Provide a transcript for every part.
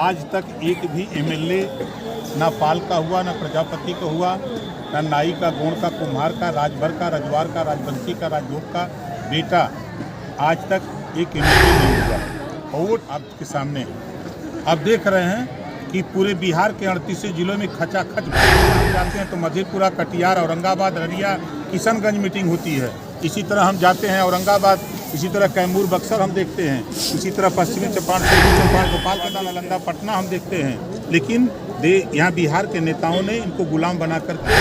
आज तक एक भी एमएलए ना पाल का हुआ, ना प्रजापति का हुआ, ना नाई का, गोंड का, कुम्हार का, राजभर का, रजवार का, राजवंशी का, राजभोग का बेटा आज तक एक एमएलए नहीं हुआ। और आपके सामने आप देख रहे हैं कि पूरे बिहार के 38 जिलों में खचाखच जाते हैं तो मधेपुरा, कटिहार, औरंगाबाद, अररिया, किशनगंज मीटिंग होती है। इसी तरह हम जाते हैं औरंगाबाद, इसी तरह कैमूर, बक्सर हम देखते हैं, इसी तरह पश्चिमी चंपारण, गोपालगंज, नालंदा, पटना हम देखते हैं। लेकिन यहाँ बिहार के नेताओं ने इनको गुलाम बना करके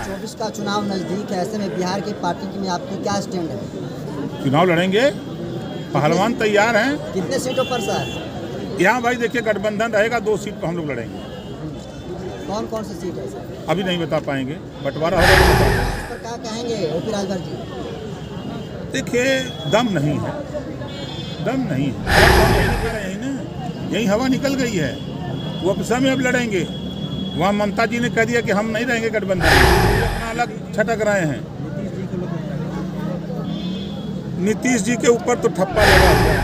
24 का चुनाव नज़दीक है, ऐसे में बिहार की पार्टी में आपकी क्या स्टैंड है? चुनाव लड़ेंगे, पहलवान तैयार हैं। कितने सीटों पर सर? यहाँ भाई देखिए गठबंधन रहेगा, 2 सीट पर हम लोग लड़ेंगे। कौन कौन सी सीट है सर? अभी नहीं बता पाएंगे, बंटवारा होगा तो बता देंगे। इस पर क्या कहेंगे ओपी राजभर जी? देखिए दम नहीं है, दम नहीं है, यही ना, यही हवा निकल गई है। वो अपना में अब लड़ेंगे। वहाँ ममता जी ने कह दिया कि हम नहीं रहेंगे गठबंधन में, अपना अलग छटक रहे हैं। नीतीश जी के ऊपर तो ठप्पा लगा हुआ है।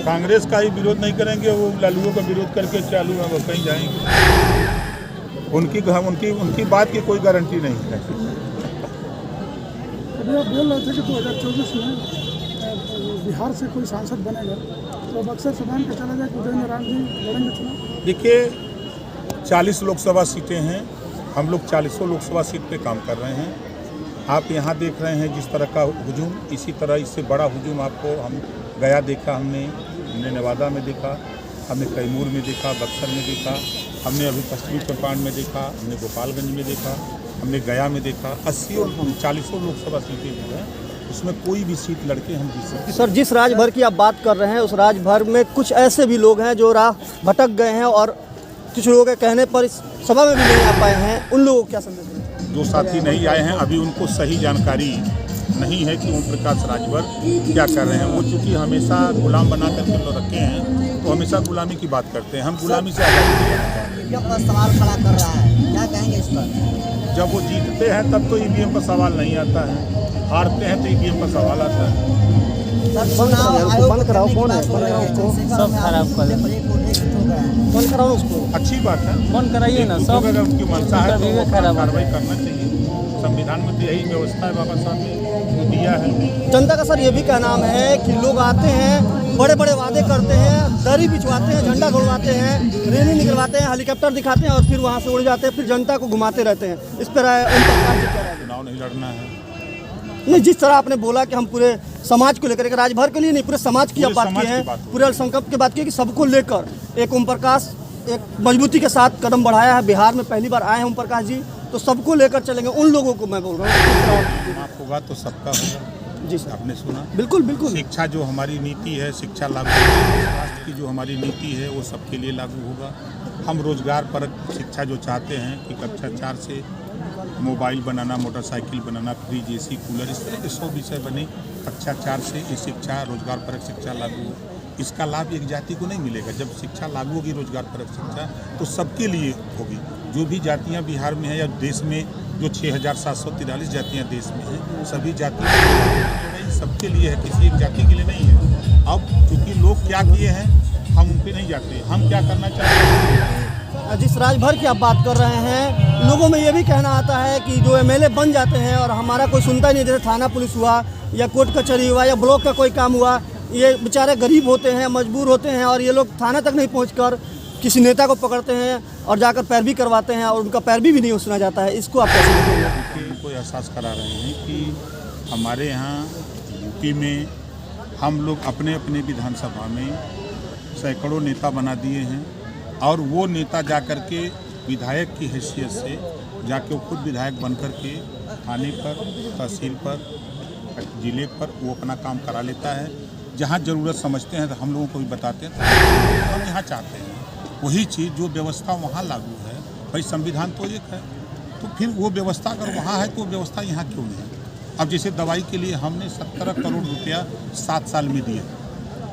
कांग्रेस का ही विरोध नहीं करेंगे, वो लालूओं का विरोध करके चालू है, वो कहीं जाएंगे। उनकी बात की कोई गारंटी नहीं है। अभी आप बोल रहे थे कि 2024 में बिहार से कोई सांसद बनेगा तो बक्सर से मान के चला जाए कि उदयनारायण जी लड़ेंगे चुनाव? देखिए 40 लोकसभा सीटें हैं, हम लोग 40 लोकसभा सीट पे काम कर रहे हैं। आप यहाँ देख रहे हैं जिस तरह का हुजूम, इसी तरह इससे बड़ा हुजूम आपको हम गया देखा, हमने नेवादा में देखा, हमने कैमूर में देखा, बक्सर में देखा, हमने अभी पश्चिमी चंपारण में देखा, हमने गोपालगंज में देखा, हमने गया में देखा। 80 और 40 लोकसभा सीटें जो हैं उसमें कोई भी सीट लड़के हम जीत सकते हैं। सर, जिस राजभर की आप बात कर रहे हैं उस राजभर में कुछ ऐसे भी लोग हैं जो राह भटक गए हैं और कुछ लोगों के कहने पर इस सभा में भी नहीं आ पाए हैं, उन लोगों को क्या संदेश दें? जो साथी नहीं आए हैं अभी उनको सही जानकारी नहीं है कि ओम प्रकाश राजभर क्या कर रहे हैं। वो चूँकि हमेशा गुलाम बना करके लोग रखे हैं तो हमेशा गुलामी की बात करते हैं। हम गुलामी से ईवीएम पर सवाल खड़ा कर रहा है, क्या कहेंगे इस पर? जब वो जीतते हैं तब तो ईवीएम पर सवाल नहीं आता है, हारते हैं तो ईवीएम पर सवाल आता है। चुनाव आयोग बंद कराओ, कौन है? सब खराब कर बंद कराओ उसको, अच्छी बात है, बंद कराइए ना। सब अगर उनकी मंशा है तो खराब कार्रवाई करना चाहिए। संविधान में तो यही व्यवस्था है, बाबा साहब ने दिया है। जनता का सर ये भी कहना है कि लोग आते हैं, बड़े बड़े वादे करते हैं, दरी बिछवाते हैं, झंडा घुलवाते हैं, रैली निकलवाते हैं, हेलीकॉप्टर दिखाते हैं और फिर वहाँ से उड़ जाते हैं, फिर जनता को घुमाते रहते हैं। इस पर चुनाव नहीं लड़ना है। नहीं, जिस तरह आपने बोला कि हम पूरे समाज को लेकर, राजभर के लिए नहीं, पूरे समाज की आप बात की है, पूरे अल्पसंख्यक की बात की कि सबको लेकर एक ओम प्रकाश एक मजबूती के साथ कदम बढ़ाया है। बिहार में पहली बार आए हैं ओम प्रकाश जी, तो सबको लेकर चलेंगे। उन लोगों को मैं बोल रहा हूँ आप होगा तो सबका होगा। जी सर, आपने सुना? बिल्कुल बिल्कुल। शिक्षा जो हमारी नीति है, शिक्षा लागू, स्वास्थ्य की जो हमारी नीति है वो सबके लिए लागू होगा। हम रोजगार पर शिक्षा जो चाहते हैं कि कक्षा 4 से मोबाइल बनाना, मोटरसाइकिल बनाना, फ्रिज, एसी, कूलर, इस तरह के 100 विषय बने। कक्षा 4 से ये शिक्षा, रोजगार परक शिक्षा लागू हो। इसका लाभ एक जाति को नहीं मिलेगा। जब शिक्षा लागू होगी रोजगार परक शिक्षा तो सबके लिए होगी। जो भी जातियां बिहार में हैं या देश में जो 6743 जातियां देश में हैं, सभी जातियां सबके लिए है, किसी एक जाति के लिए नहीं है। अब क्योंकि लोग क्या किए हैं हम उन पर नहीं जाते, हम क्या करना चाहते हैं। जिस राजभर की आप बात कर रहे हैं, लोगों में ये भी कहना आता है कि जो एमएलए बन जाते हैं और हमारा कोई सुनता नहीं, जैसे थाना पुलिस हुआ या कोर्ट कचहरी हुआ या ब्लॉक का कोई काम हुआ, ये बेचारे गरीब होते हैं, मजबूर होते हैं और ये लोग थाना तक नहीं पहुंचकर किसी नेता को पकड़ते हैं और जाकर पैरवी करवाते हैं और उनका पैरवी भी नहीं सुना जाता है। इसको आप कैसे देखेंगे? उनको एहसास करा रहे हैं कि हमारे यहाँ यूपी में हम लोग अपने अपने विधानसभा में सैकड़ों नेता बना दिए हैं और वो नेता जा कर के विधायक की हैसियत से जाके वो खुद विधायक बन कर के थाने पर, तहसील पर, जिले पर वो अपना काम करा लेता है। जहाँ ज़रूरत समझते हैं तो हम लोगों को भी बताते हैं। तो हम यहाँ चाहते हैं वही चीज़ जो व्यवस्था वहाँ लागू है। भाई संविधान तो एक है, तो फिर वो व्यवस्था अगर वहाँ है तो व्यवस्था यहाँ क्यों नहीं है? अब जैसे दवाई के लिए हमने 17 करोड़ रुपया 7 साल में दिए।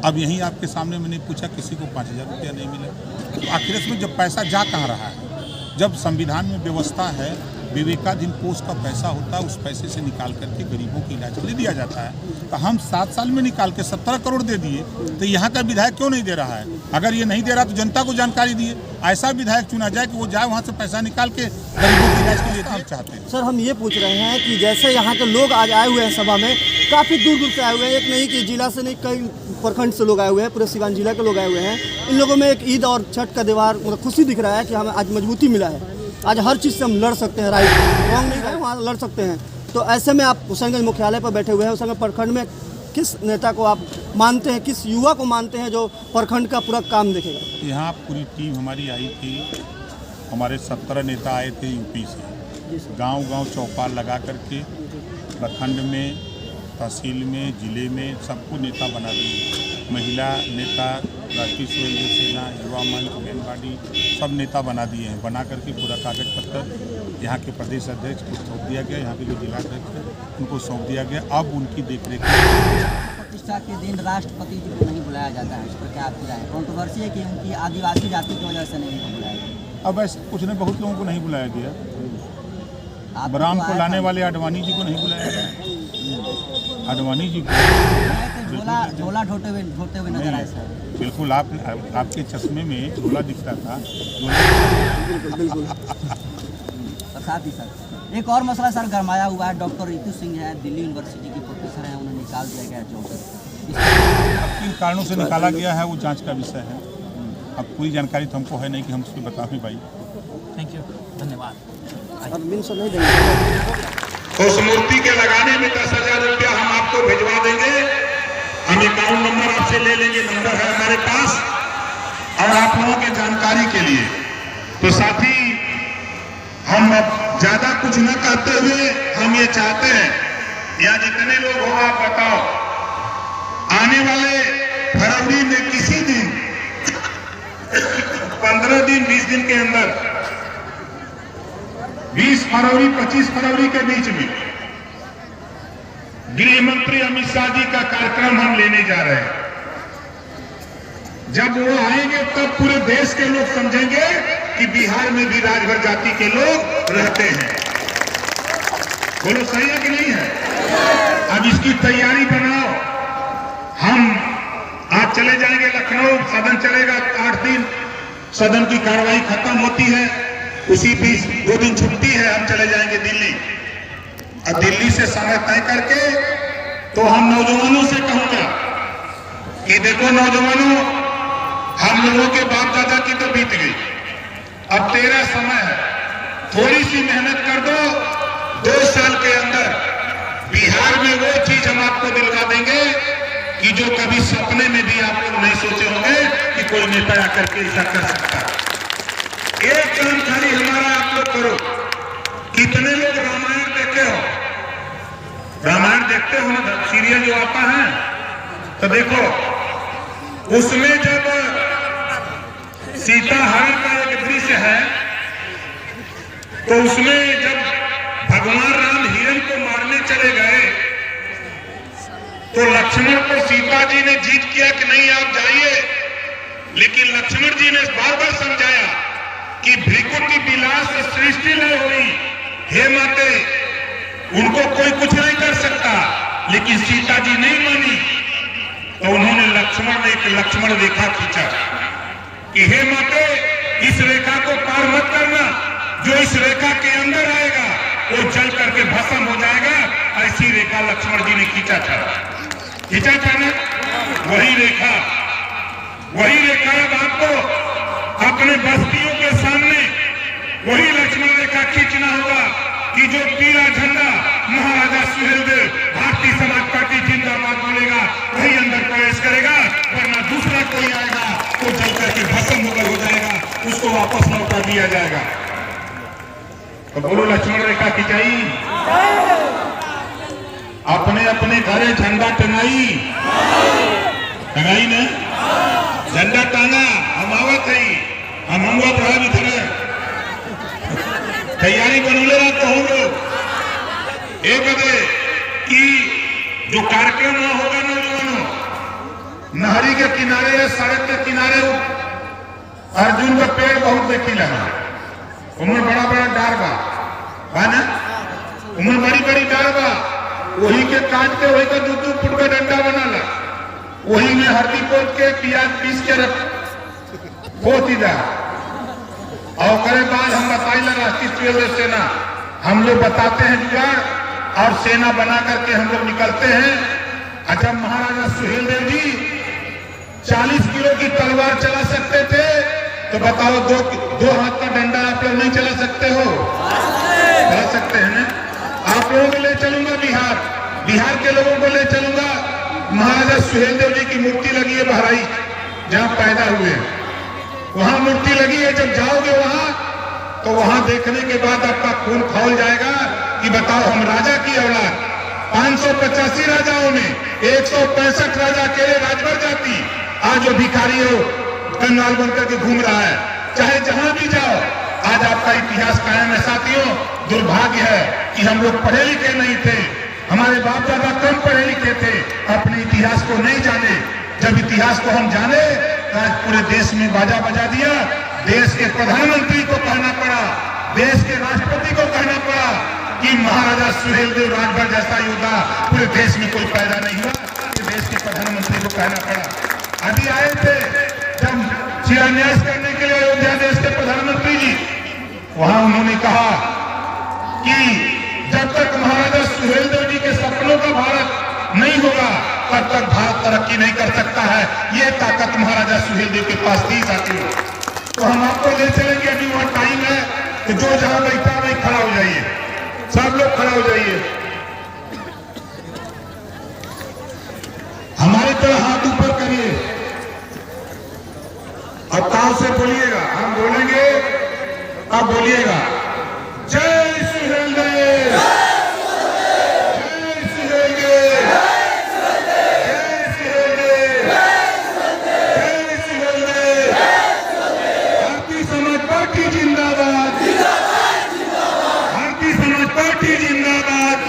अब यहीं आपके सामने मैंने पूछा किसी को 5000 रुपया नहीं मिला। तो आखिर में जब पैसा जा कहाँ रहा है? जब संविधान में व्यवस्था है विवेकाधीन कोष का पैसा होता है, उस पैसे से निकाल करके गरीबों के इलाज के लिए दिया जाता है। तो हम 7 साल में निकाल के 17 करोड़ दे दिए, तो यहाँ का विधायक क्यों नहीं दे रहा है? अगर ये नहीं दे रहा तो जनता को जानकारी दिए, ऐसा विधायक चुना जाए कि वो जाए वहाँ से पैसा निकाल के गरीबों के इलाज के लिए हम चाहते हैं। सर हम ये पूछ रहे हैं कि जैसे यहाँ के लोग आज आए हुए हैं सभा में, काफ़ी दूर दूर से आए हुए हैं, एक नहीं कि जिला से नहीं कई प्रखंड से लोग आए हुए हैं, पूरे सिवान जिला के लोग आए हुए हैं। इन लोगों में एक ईद और छठ का त्यौहार मतलब खुशी दिख रहा है कि हमें आज मजबूती मिला है, आज हर चीज़ से हम लड़ सकते हैं, राइट रॉन्ग नहीं है, वहाँ लड़ सकते हैं। तो ऐसे में आप हुसैनगंज मुख्यालय पर बैठे हुए हैं, हुसैनगंज प्रखंड में किस नेता को आप मानते हैं, किस युवा को मानते हैं जो प्रखंड का पूरा काम देखेगा? यहाँ पूरी टीम हमारी आई थी, हमारे 17 नेता आए थे यूपी से, गांव-गांव चौपाल लगा करके प्रखंड में, तहसील में, जिले में सबको नेता बना दिए। महिला नेता, राष्ट्रीय स्वयं सेना, युवा मंच, आंगनबाड़ी सब नेता बना दिए हैं। बना करके पूरा कागज पत्र यहाँ के प्रदेश अध्यक्ष को सौंप दिया गया, यहाँ के जो जिलाध्यक्ष हैं उनको सौंप दिया गया। अब उनकी देखरेख प्रतिष्ठा के दिन राष्ट्रपति जी को नहीं बुलाया जाता है, इस पर क्या आपकी राय है? कंट्रोवर्सी है कि उनकी आदिवासी जाति की वजह से नहीं बुलाया गया। अब ऐसे कुछ ने बहुत लोगों को नहीं बुलाया गया। आपको राम तो को आया लाने था। वाले आडवाणी जी को नहीं बुलाया गया। आडवाणी जी को झोला ढोते हुए नजर आए सर। बिल्कुल, आपके चश्मे में झोला दिखता था। और साथ ही सर एक और मसला सर गरमाया हुआ है, डॉक्टर रितु सिंह है, दिल्ली यूनिवर्सिटी की प्रोफेसर हैं, उन्हें निकाल दिया गया जॉब से। अब किन कारणों से निकाला गया है वो जांच का विषय है। अब पूरी जानकारी तो हमको है नहीं कि हम उसको बताएं भाई। थैंक यू, धन्यवाद। नहीं देंगे उस मूर्ति के लगाने में 10,000 रुपया हम आपको भिजवा देंगे। हम अकाउंट नंबर आपसे ले लेंगे, नंबर है हमारे पास। और आप लोगों की जानकारी के लिए तो साथी हम अब ज्यादा कुछ न कहते हुए हम ये चाहते हैं, यहाँ जितने लोग हो आप बताओ, आने वाले फरवरी में किसी दिन 15 दिन 20 दिन के अंदर 20 फरवरी 25 फरवरी के बीच में गृह मंत्री अमित शाह जी का कार्यक्रम हम लेने जा रहे हैं। जब वो आएंगे तब पूरे देश के लोग समझेंगे कि बिहार में भी राजभर जाति के लोग रहते हैं। बोलो सही है कि नहीं है? अब इसकी तैयारी बनाओ। हम आज चले जाएंगे लखनऊ, सदन चलेगा 8 दिन, सदन की कार्रवाई खत्म होती है, उसी बीच 2 दिन छुट्टी है, हम चले जाएंगे दिल्ली। और दिल्ली से समय तय करके तो हम नौजवानों से कहूंगा कि देखो नौजवानों, हम लोगों के बाप दादा की तो बीत गई, अब तेरा समय है, थोड़ी सी मेहनत कर दो। 2 साल के अंदर बिहार में वो चीज हम आपको दिलवा देंगे कि जो कभी सपने में भी आप लोग नहीं सोचे होंगे कि कोई नेता आकर के ऐसा कर सकता है। एक काम खाली हमारा आप लोग करो। कितने लोग रामायण देखे हो? रामायण देखते हो ना, सीरियल जो आता है, तो देखो उसमें जब सीता हरण का एक दृश्य है, तो उसमें जब भगवान राम हिरण को मारने चले गए तो लक्ष्मण को सीता जी ने जीत किया कि नहीं आप जाइए, लेकिन लक्ष्मण जी ने बार बार समझाया कि भृकुटी विलास सृष्टि नहीं हुई, हे माते उनको कोई कुछ नहीं कर सकता, लेकिन सीता जी नहीं मानी। तो उन्होंने लक्ष्मण ने एक लक्ष्मण रेखा खींचा कि हे माते इस रेखा को पार मत करना, जो इस रेखा के अंदर आएगा वो जल करके भस्म हो जाएगा। ऐसी रेखा लक्ष्मण जी ने खींचा था ना, वही रेखा अब आपको अपने बस्तियों के सामने वही लक्ष्मण रेखा खींचना होगा कि जो पीला झंडा महाराजा सुहेलदेव भारतीय समाज पार्टी जिंदाबाद बोलेगा वही अंदर प्रवेश करेगा, वरना दूसरा कोई आएगा तो जल करके भस्म हो जाएगा, उसको वापस लौटा दिया जाएगा। तो बोलो लक्ष्मण रेखा खिंचाई, अपने अपने घरे झंडा टंगाई ना, झंडा टांगा, हम आवत है, हम आवत रहा भी थे, तैयारी बनौले रहा तो हम लोग 1 बजे की जो कार्यक्रम होगा नौजवानों, नहरी के किनारे, सड़क के किनारे अर्जुन का पेड़ बहुत देखी लगा, उनमें बड़ा बड़ा डार बा, ना उमर बड़ी बड़ी डाल बा वही के काट के वही का 2-2 फुट का डंडा बनाला वही में हल्दी पोत के प्याज पीस के रख पोती दा और करे बाद हम बताइला राष्ट्रीय स्वयं सेना हम लोग बताते हैं जुगाड़ और सेना बना करके हम लोग निकलते हैं। अच्छा महाराजा सुहेलदेव जी 40 किलो की तलवार चला सकते थे तो बताओ दो हाथ का डंडा आप लोग नहीं चला सकते हो? चला सकते हैं ना? आप लोगों को ले चलूंगा बिहार के लोगों को ले चलूंगा। महाराजा सुहेलदेव जी की मूर्ति लगी है बहराइच जहां पैदा हुए वहां मूर्ति लगी है। जब जाओगे वहां तो वहां देखने के बाद आपका खून खौल जाएगा कि बताओ हम राजा की औलाद 585 राजाओं में 165 राजा अकेले राजभर जाति आज जो भिखारी हो कंगाल बनकर के घूम रहा है। चाहे जहां भी जाओ आज आपका इतिहास कायम है। साथियों दुर्भाग्य है कि हम लोग पढ़े लिखे नहीं थे, हमारे बाप दादा कम पढ़े लिखे थे, अपने इतिहास को नहीं जाने। जब इतिहास को हम जाने तो आज पूरे देश में बाजा बजा दिया। देश के प्रधानमंत्री को कहना पड़ा, देश के राष्ट्रपति को कहना पड़ा कि महाराजा सुहेलदेव राजभर जैसा योद्धा पूरे देश में कोई पैदा नहीं हुआ। देश के प्रधानमंत्री को कहना पड़ा। अभी आए थे जब शिलान्यास करने के लिए अयोध्या देश के प्रधानमंत्री जी, वहां उन्होंने कहा कि जब तक महाराजा सुहेलदेव जी के सपनों का भारत नहीं होगा तब तक भारत तरक्की नहीं कर सकता है। ये ताकत महाराजा सुहेलदेव के पास थी। साथियों तो हम आपको ले चलेंगे। अभी वहां टाइम है तो जो जहां बैठा वही खड़ा हो जाइए, सब लोग खड़ा हो जाइए। हमारी तरह हाथ ऊपर करिए और ताल से बोलिएगा। हम बोलेंगे अब बोलिएगा जय सुहेलदेव, जय सुहेलदेव, जय सुहेलदेव, जय सुहेलदेव। भारतीय समाज पार्टी जिंदाबाद, भारतीय समाज पार्टी जिंदाबाद।